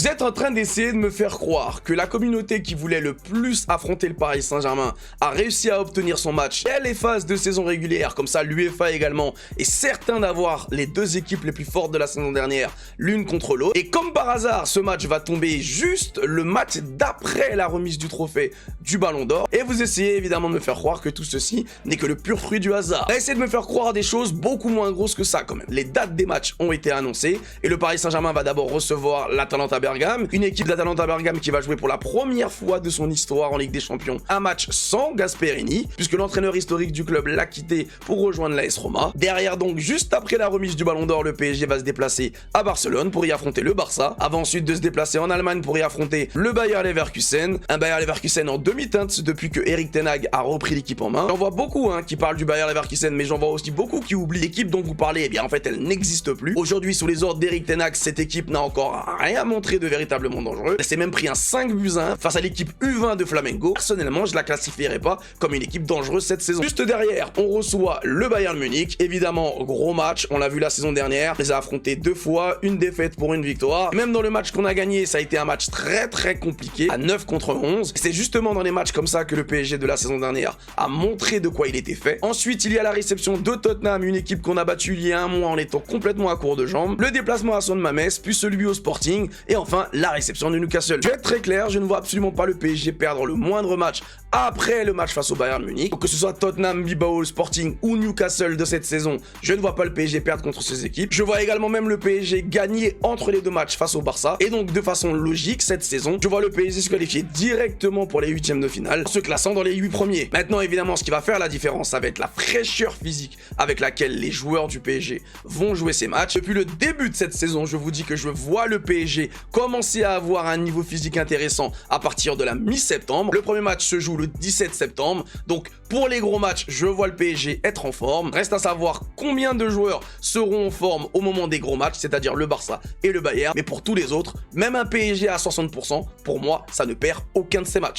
Vous êtes en train d'essayer de me faire croire que la communauté qui voulait le plus affronter le Paris Saint-Germain a réussi à obtenir son match dès les phases de saison régulière, comme ça l'UEFA également est certain d'avoir les deux équipes les plus fortes de la saison dernière l'une contre l'autre. Et comme par hasard, ce match va tomber juste le match d'après la remise du trophée du Ballon d'Or. Et vous essayez évidemment de me faire croire que tout ceci n'est que le pur fruit du hasard. Essayez de me faire croire des choses beaucoup moins grosses que ça quand même. Les dates des matchs ont été annoncées et le Paris Saint-Germain va d'abord recevoir l'Atalanta Bergame, une équipe d'Atalanta Bergame qui va jouer pour la première fois de son histoire en Ligue des Champions un match sans Gasperini, puisque l'entraîneur historique du club l'a quitté pour rejoindre l'AS Roma. Derrière donc, juste après la remise du Ballon d'Or, le PSG va se déplacer à Barcelone pour y affronter le Barça, avant ensuite de se déplacer en Allemagne pour y affronter le Bayer Leverkusen, un Bayer Leverkusen en demi-teinte depuis que Erik ten Hag a repris l'équipe en main. J'en vois beaucoup qui parlent du Bayer Leverkusen, mais j'en vois aussi beaucoup qui oublient l'équipe dont vous parlez. Eh bien en fait elle n'existe plus. Aujourd'hui sous les ordres d'Erik ten Hag, cette équipe n'a encore rien montré de véritablement dangereux. Elle s'est même pris un 5-1 face à l'équipe U20 de Flamengo. Personnellement, je la classifierais pas comme une équipe dangereuse cette saison. Juste derrière, on reçoit le Bayern Munich. Évidemment, gros match. On l'a vu la saison dernière. On les a affrontés 2 fois, une défaite pour une victoire. Même dans le match qu'on a gagné, ça a été un match très compliqué, à 9 contre 11. C'est justement dans les matchs comme ça que le PSG de la saison dernière a montré de quoi il était fait. Ensuite, il y a la réception de Tottenham, une équipe qu'on a battue il y a un mois en étant complètement à court de jambes. Le déplacement à Son Mamés, puis celui au Sporting. Et enfin, la réception de Newcastle. Je vais être très clair, je ne vois absolument pas le PSG perdre le moindre match après le match face au Bayern Munich. Donc que ce soit Tottenham, Bilbao, Sporting ou Newcastle de cette saison, je ne vois pas le PSG perdre contre ces équipes. Je vois également même le PSG gagner entre les deux matchs face au Barça. Et donc de façon logique, cette saison, je vois le PSG se qualifier directement pour les huitièmes de finale, en se classant dans les 8 premiers. Maintenant évidemment, ce qui va faire la différence, ça va être la fraîcheur physique avec laquelle les joueurs du PSG vont jouer ces matchs. Depuis le début de cette saison, je vous dis que je vois le PSG commencer à avoir un niveau physique intéressant à partir de la mi-septembre. Le premier match se joue le 17 septembre. Donc pour les gros matchs, je vois le PSG être en forme. Reste à savoir combien de joueurs seront en forme au moment des gros matchs, c'est-à-dire le Barça et le Bayern. Mais pour tous les autres, même un PSG à 60%, pour moi, ça ne perd aucun de ces matchs.